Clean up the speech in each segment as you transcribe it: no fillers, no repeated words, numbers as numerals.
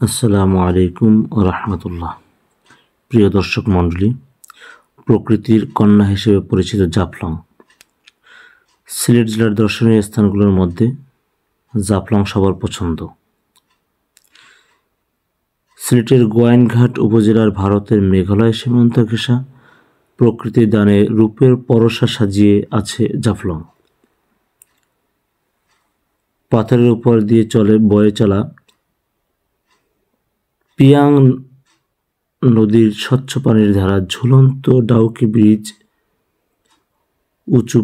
আসসালামু আলাইকুম রহমতুল্লাহ। প্রিয় দর্শক মণ্ডলী, প্রকৃতির কন্যা হিসেবে পরিচিত জাফলং সিলেট জেলার দর্শনীয় স্থানগুলোর মধ্যে জাফলং সবার পছন্দ। সিলেটের গোয়াইনঘাট উপজেলার ভারতের মেঘালয় সীমান্ত ঘেঁষা প্রকৃতির দানে রূপের পরশা সাজিয়ে আছে জাফলং। পাথরের উপর দিয়ে বয়ে চলা পিয়াং নদীর স্বচ্ছ পানির ধারা, ঝুলন্ত ডাউকি ব্রিজ, উঁচু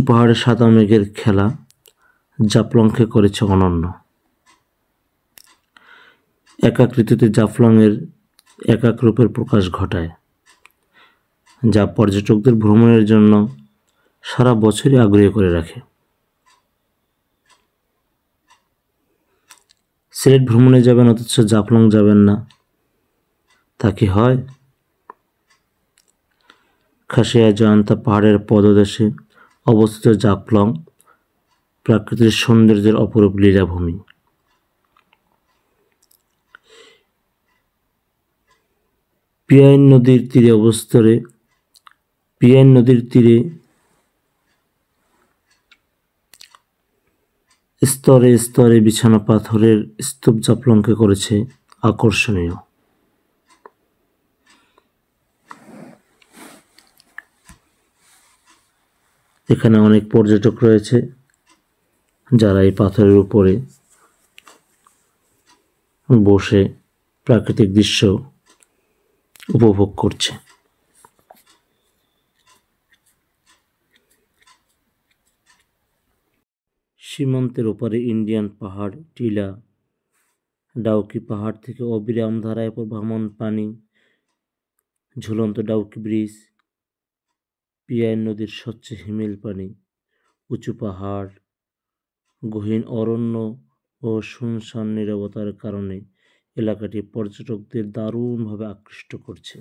পাহাড়ে সাদা মেঘের খেলা জাফলংকে করেছে অনন্য। একাক ঋতুতে জাফলংয়ের একাক রূপের প্রকাশ ঘটায়, যা পর্যটকদের ভ্রমণের জন্য সারা বছরই আগ্রহী করে রাখে। সিলেট ভ্রমণে যাবেন অথচ জাফলং যাবেন না, তা কি হয়? খাসিয়া জয়ন্তা পাহাড়ের পদদেশে অবস্থিত জাফলং প্রাকৃতিক সৌন্দর্যের অপরূপ লীলাভূমি। পিয়াইন নদীর তীরে স্তরে স্তরে বিছানো পাথরের স্তূপ জাফলংকে করেছে আকর্ষণীয়। এখানে অনেক পর্যটক রয়েছে যারা এই পাথরের উপরে বসে প্রাকৃতিক দৃশ্য উপভোগ করছে। সীমান্তের ওপারে ইন্ডিয়ান পাহাড়, টিলা, ডাউকি পাহাড় থেকে অবিরাম ধারায় প্রবাহমান পানি, ঝুলন্ত ডাউকি ব্রিজ, পিয়াইন নদীর স্বচ্ছ হিমেল পানি, উঁচু পাহাড়, গহীন অরণ্য ও শুনশান নীরবতার কারণে এলাকাটি পর্যটকদের দারুণভাবে আকৃষ্ট করছে।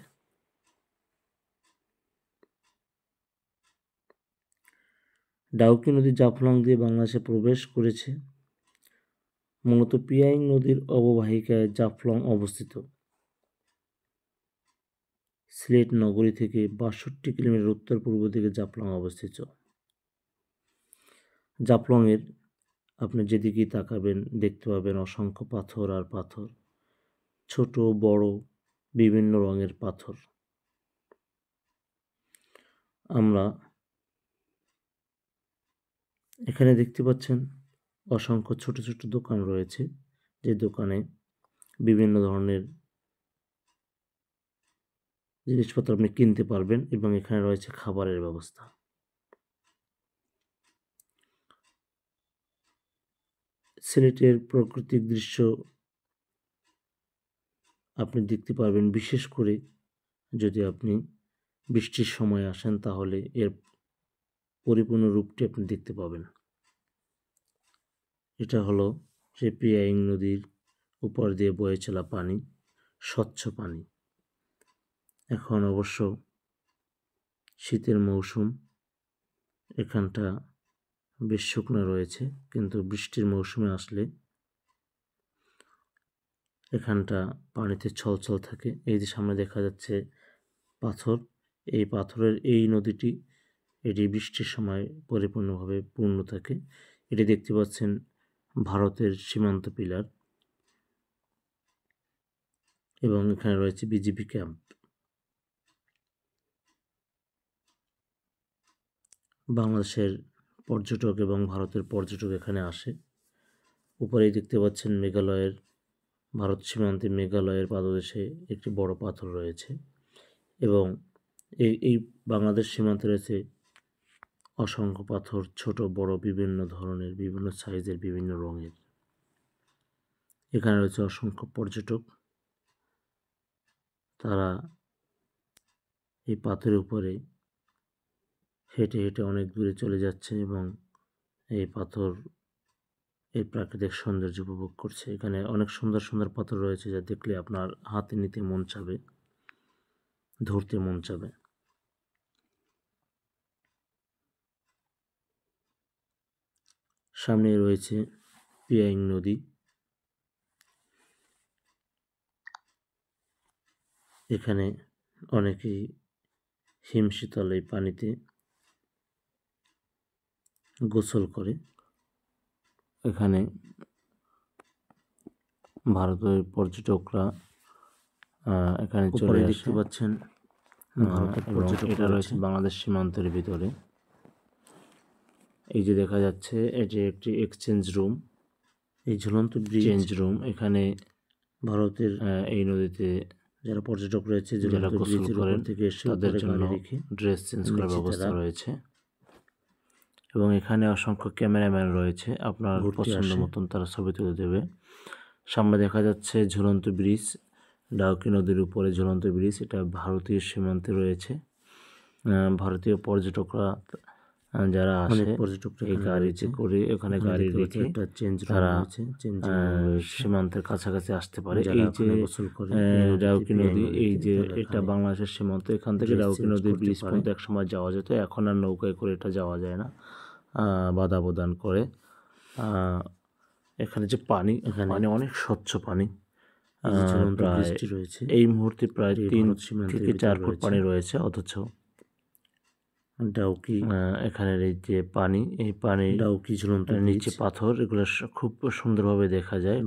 ডাউকি নদী জাফলং দিয়ে বাংলাদেশে প্রবেশ করেছে। মূলত পিয়াইন নদীর অববাহিকায় জাফলং অবস্থিত। সিলেট নগরী থেকে ৬২ কিলোমিটার উত্তর পূর্ব দিকে জাফলং অবস্থিত। জাফলংয়ের আপনি যেদিকেই তাকাবেন দেখতে পাবেন অসংখ্য পাথর আর পাথর, ছোট বড় বিভিন্ন রঙের পাথর। আমরা এখানে দেখতে পাচ্ছেন অসংখ্য ছোট ছোট দোকান রয়েছে, যে দোকানে বিভিন্ন ধরনের জিনিসপত্র আপনি কিনতে পারবেন এবং এখানে রয়েছে খাবারের ব্যবস্থা। সিলেটের প্রাকৃতিক দৃশ্য আপনি দেখতে পারবেন, বিশেষ করে যদি আপনি বৃষ্টির সময় আসেন তাহলে এর পরিপূর্ণ রূপটি আপনি দেখতে পাবেন। এটা হলো সেই পিয়াইন নদীর উপর দিয়ে বয়ে চলা পানি, স্বচ্ছ পানি। এখন অবশ্য শীতের মৌসুম, এখানটা বেশ শুকনো রয়েছে, কিন্তু বৃষ্টির মৌসুমে আসলে এখানটা পানিতে ছলছল থাকে। এই যে সামনে দেখা যাচ্ছে পাথর, এই পাথরের এই নদীটি, এটি বৃষ্টির সময় পরিপূর্ণভাবে পূর্ণ থাকে। এটি দেখতে পাচ্ছেন ভারতের সীমান্ত পিলার এবং এখানে রয়েছে বিজিবি ক্যাম্প। বাংলাদেশের পর্যটক এবং ভারতের পর্যটক এখানে আসে। উপরেই দেখতে পাচ্ছেন ভারত সীমান্তে মেঘালয়ের পাদদেশে একটি বড় পাথর রয়েছে এবং এই বাংলাদেশ সীমান্তে রয়েছে অসংখ্য পাথর, ছোট বড় বিভিন্ন ধরনের, বিভিন্ন সাইজের, বিভিন্ন রঙের। এখানে রয়েছে অসংখ্য পর্যটক, তারা এই পাথরের উপরে হেঁটে হেঁটে অনেক দূরে চলে যাচ্ছে এবং এই প্রাকৃতিক সৌন্দর্য উপভোগ করছে। এখানে অনেক সুন্দর সুন্দর পাথর রয়েছে, যা দেখলে আপনার হাতে নিতে মন চাবে, ধরতে মন চাবে। সামনে রয়েছে পিয়াইং নদী। এখানে অনেকেই হিমশীতল এই পানিতে গোসল করে। এখানে ভারতের পর্যটকরা এখানে চলে আসে। দেখতে পাচ্ছেন ভারতের পর্যটক, এটা রয়েছে বাংলাদেশ সীমান্তের ভিতরে। এই যে দেখা যাচ্ছে এটি একটি এক্সচেঞ্জ রুম, এই ঝুলন্ত ব্রিজ রুম। এখানে ভারতের এই নদীতে যারা পর্যটক রয়েছে, যারা গোসল করেন, থেকে এসে তাদের জন্য ড্রেস চেঞ্জ করার ব্যবস্থা রয়েছে। এবং এখানে অসংখ্য ক্যামেরাম্যান রয়েছে, আপনার পছন্দ মতন তারা ছবি তুলে দেবে। সামনে দেখা যাচ্ছে ঝুলন্ত ব্রিজ, ডাউকি নদীর উপরে ঝুলন্ত ব্রিজ। এটা ভারতীয় সীমান্তে রয়েছে। ভারতীয় পর্যটকরা যারা আসে এই গাড়িতে করে এখানে গাড়ি রেখে তারা সীমান্তের কাছাকাছি আসতে পারে। এই যে ডাউকি নদী, এই যে এটা বাংলাদেশের সীমান্ত, এখান থেকে ডাউকি নদীর ব্রিজ পর্যন্ত একসময় যাওয়া যেত, এখন আর নৌকায় করে এটা যাওয়া যায় না, বাধা প্রদান করে। এখানে যে পানি, মানে অনেক স্বচ্ছ পানি। এই মুহূর্তে প্রায় 3 থেকে 4 ফুট পানি রয়েছে, অথচ ডাউকি এখানের এই যে পানি, এই পানি ডাউকি ঝুলন্ত নিচে পাথর, এগুলো খুব সুন্দরভাবে দেখা যায়।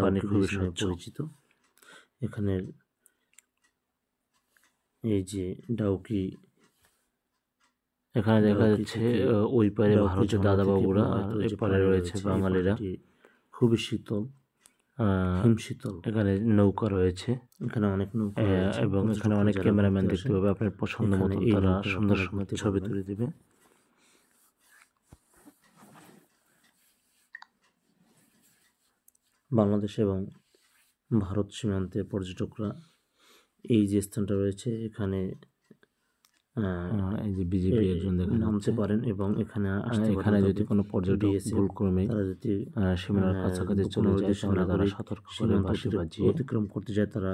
পানি খুবই পরিচিত। এখানের এই যে ডাউকি, এখানে দেখা যাচ্ছে ওই পারে ভারতের দাদাবাবুরা, এপারে রয়েছে বাঙালিরা। খুবই শীতল, হিমশীতল। এখানে নৌকা রয়েছে, এখানে অনেক নৌকা এবং এখানে অনেক ক্যামেরাম্যান দেখতে পাবে, আপনার পছন্দ মতো তারা সুন্দর সুন্দর ছবি তুলে দিবে। বাংলাদেশ এবং ভারত সীমান্তে পর্যটকরা এই যে স্থানটা রয়েছে, এখানে এই যে বিজেপি একজন নামতে পারেন এবং এখানে যদি কোনো পর্যটক ভুলক্রমে তারা যদি সীমানার কাছাকাছি চলে যায়, তাহলে তারা সতর্ক করে বাঁশি বাজিয়ে অতিক্রম করতে যায়, তারা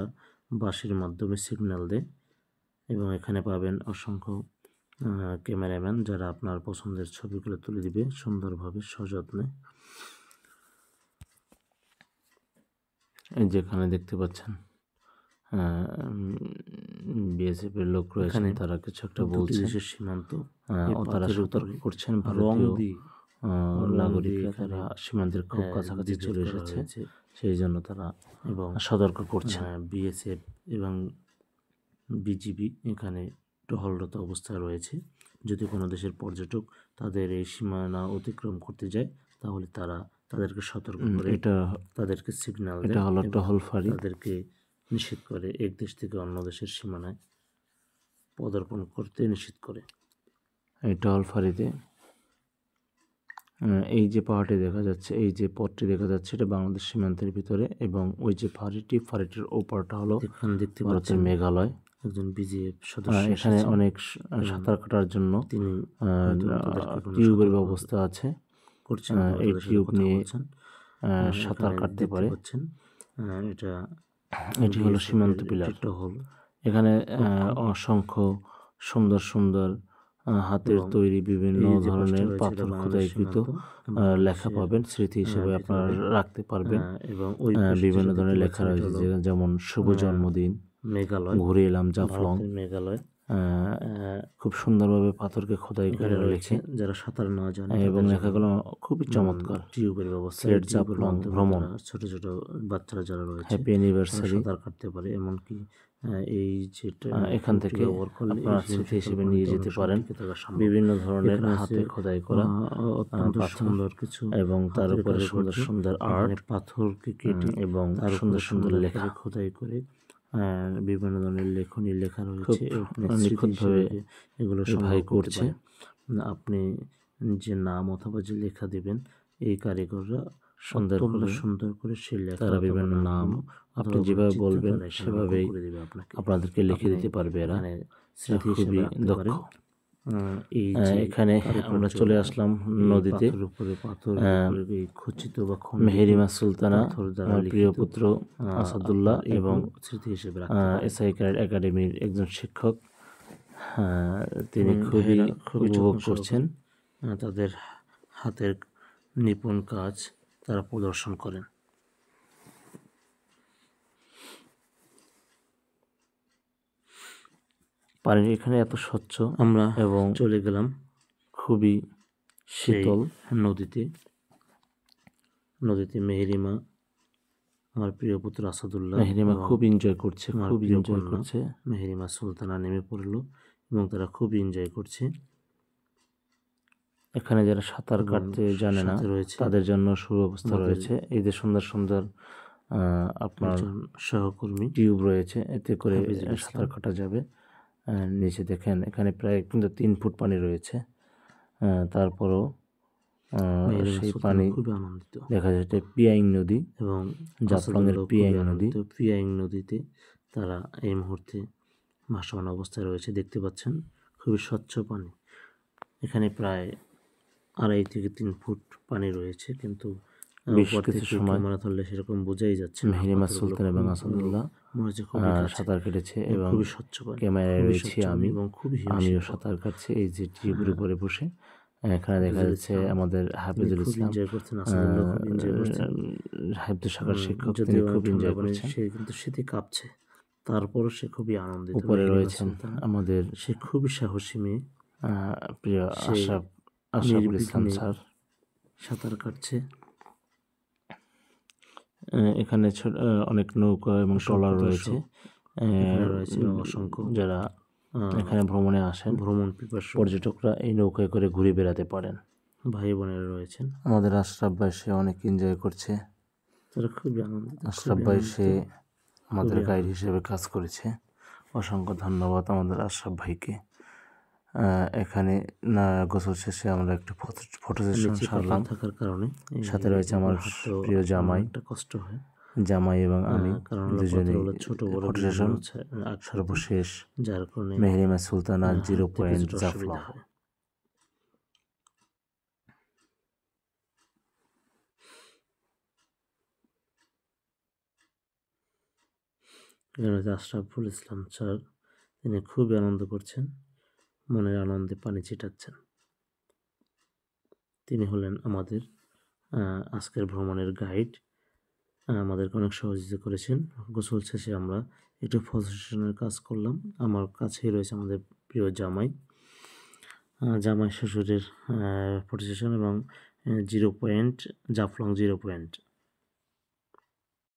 বাঁশির মাধ্যমে সিগন্যাল দেয়। এবং এখানে পাবেন অসংখ্য ক্যামেরাম্যান, যারা আপনার পছন্দের ছবিগুলো তুলে দিবে সুন্দরভাবে সযত্নে। এই যেখানে দেখতে পাচ্ছেন বিএসএফ এর লোক রয়েছেন, তারা কিছু একটা বলছেন। সীমান্ত তারা সতর্ক করছেন ভারতীয় নাগরিকরা, তারা সীমান্তের খুব কাছাকাছি চলে এসেছে, সেই জন্য তারা এবং সতর্ক করছে। বিএসএফ এবং বিজিবি এখানে টহলরত অবস্থায় রয়েছে। যদি কোনো দেশের পর্যটক তাদের এই সীমানা অতিক্রম করতে যায়, তাহলে তারা তাদেরকে সতর্ক করে তাদেরকে সিগন্যাল দেয়। এটা হলো টহল ফাঁড়ি, তাদেরকে নিষেধ করে এক দেশ থেকে অন্য দেশের সীমানায় পদার্পণ করতে নিষেধ করে। এই টহল ফাঁড়িতে এই যে পাহাড়টি দেখা যাচ্ছে, এই যে পথটি দেখা যাচ্ছে, এটা বাংলাদেশ সীমান্তের ভিতরে। এবং ওই যে ফাঁড়িটির ওপারটা হলো দেখতে পাচ্ছেন মেঘালয়। একজন বিজিএফ সদস্য এখানে অনেক সাঁতার কাটার জন্য তিনি টিউবের ব্যবস্থা আছে, করছেন। এই টিউব নিয়ে সাঁতার কাটতে পারে। এটি হলো সীমান্ত পিলার টহল। এখানে অসংখ্য সুন্দর সুন্দর হাতের তৈরি বিভিন্ন ধরনের পাথর খোদাইকৃত লেখা পাবেন, স্মৃতি হিসেবে আপনারা রাখতে পারবেন। এবং বিভিন্ন ধরনের লেখা রয়েছে, যেমন শুভ জন্মদিন, মেঘালয়, ঘুরে এলাম জাফলং, মেঘালয়। খুব সুন্দরভাবে পাথরকে খোদাই করে রয়েছে, যারা সাঁতার না জানে। এবং লেখাগুলো খুবই চমৎকার। টিউবের ব্যবস্থা, জাফলং ভ্রমণ, ছোট ছোট বাচ্চারা যারা রয়েছে, হ্যাপি অ্যানিভার্সারি, সাঁতার কাটতে পারে। এমনকি এই যেটা এখান থেকে আপনারা স্মৃতি হিসেবে নিয়ে যেতে পারেন। বিভিন্ন ধরনের হাতে খোদাই করা অত্যন্ত সুন্দর কিছু, এবং তার উপরে সুন্দর সুন্দর আর্ট, পাথরকে কেটে এবং সুন্দর সুন্দর লেখা খোদাই করে বিভিন্ন ধরনের লেখনী লেখা রয়েছে। নিখুঁতভাবে এগুলো সহায় করছে। আপনি যে নাম অথবা যে লেখা দেবেন, এই কারিগররা সুন্দর করে সেই লেখা, তারা বিভিন্ন নাম আপনি যেভাবে বলবেন সেভাবেই আপনাদেরকে লিখে দিতে পারবে এরা। খুবই দক্ষ। এখানে আমরা চলে আসলাম নদীতে। খচিত বা মেহেরিমা সুলতানা, আমার প্রিয় পুত্র আসাদুল্লাহ এবং স্মৃতি হিসেবে এসআই একাডেমির একজন শিক্ষক, তিনি খুবই উপভোগ করছেন তাদের হাতের নিপুণ কাজ তারা প্রদর্শন করেন। পানি এখানে এত স্বচ্ছ, আমরা এবং চলে গেলাম খুবই শীতল নদীতে মেহেরিমা, আমার প্রিয় পুত্র আসাদুল্লাহ, মেহেরিমা খুব এনজয় করছে, মেহেরিমা সুলতানা নেমে পড়লো এবং তারা খুব এনজয় করছে। এখানে যারা সাঁতার কাটতে জানে না তাদের জন্য সুব্যবস্থা রয়েছে। এই যে সুন্দর সুন্দর আপনার সহকর্মী টিউব রয়েছে, এতে করে সাঁতার কাটা যাবে। নিচে দেখেন এখানে প্রায় কিন্তু 3 ফুট পানি রয়েছে, তারপরও সেই পানি দেখা যাচ্ছে পিয়াইং নদী এবং জাফলংয়ের পিয়াইং নদীতে তারা এই মুহূর্তে ভাসমান অবস্থায় রয়েছে। দেখতে পাচ্ছেন খুবই স্বচ্ছ পানি। এখানে প্রায় 2.5 থেকে 3 ফুট পানি রয়েছে, কিন্তু ক্যামেরা ধরলে সেরকম বোঝাই যাচ্ছে। মেহেরিমা সুলতান এবং আসাদুল্লাহ সাঁতার কেটেছে এবং খুবই স্বচ্ছ পানি। ক্যামেরায় রয়েছি আমি এবং আমিও সাঁতার কাটছি এই যে টিউবের উপরে বসে। এখানে দেখা যাচ্ছে আমাদের হাফিজুল ইসলাম, হাফিজুল শাখার শিক্ষক, তিনি খুব এনজয় করছেন। সে কিন্তু শীতে কাঁপছে, তারপরও সে খুবই আনন্দিত। উপরে রয়েছেন আমাদের সে খুবই সাহসী মেয়ে, প্রিয় আশরাফুল ইসলাম স্যার সাঁতার কাটছে। এখানে অনেক নৌকা এবং ট্রলার রয়েছে, অসংখ্য যারা এখানে ভ্রমণে আসেন, ভ্রমণ পিপাসু পর্যটকরা এই নৌকায় করে ঘুরে বেড়াতে পারেন। ভাই বোনেরা রয়েছেন। আমাদের আশরাফ ভাই সে অনেক এনজয় করছে, তারা খুবই আনন্দিত। আশরাফ ভাই সে আমাদের গাইড হিসেবে কাজ করেছে। অসংখ্য ধন্যবাদ আমাদের আশরাফ ভাইকে। এখানে গোসল শেষে আমরা একটু ফটো সেশন সারলাম, থাকার কারণে সাথে রয়েছে আমার প্রিয় জামাই, একটা কষ্ট হয় জামাই এবং আমি দুজনে ছোট বড় ফটো সেশন। সর্বশেষ যার কারণে মেহেরিমা সুলতানা 0 পয়েন্ট জাফলং। আশরাফুল ইসলাম স্যার তিনি খুবই আনন্দ করছেন, মনের আনন্দে পানি ছিটাচ্ছেন। তিনি হলেন আমাদের আজকের ভ্রমণের গাইড, আমাদেরকে অনেক সহযোগিতা করেছেন। গোসল শেষে আমরা একটু ফটো সেশনের কাজ করলাম। আমার কাছেই রয়েছে আমাদের প্রিয় জামাই শ্বশুরের ফটো সেশন এবং 0 পয়েন্ট জাফলং 0 পয়েন্ট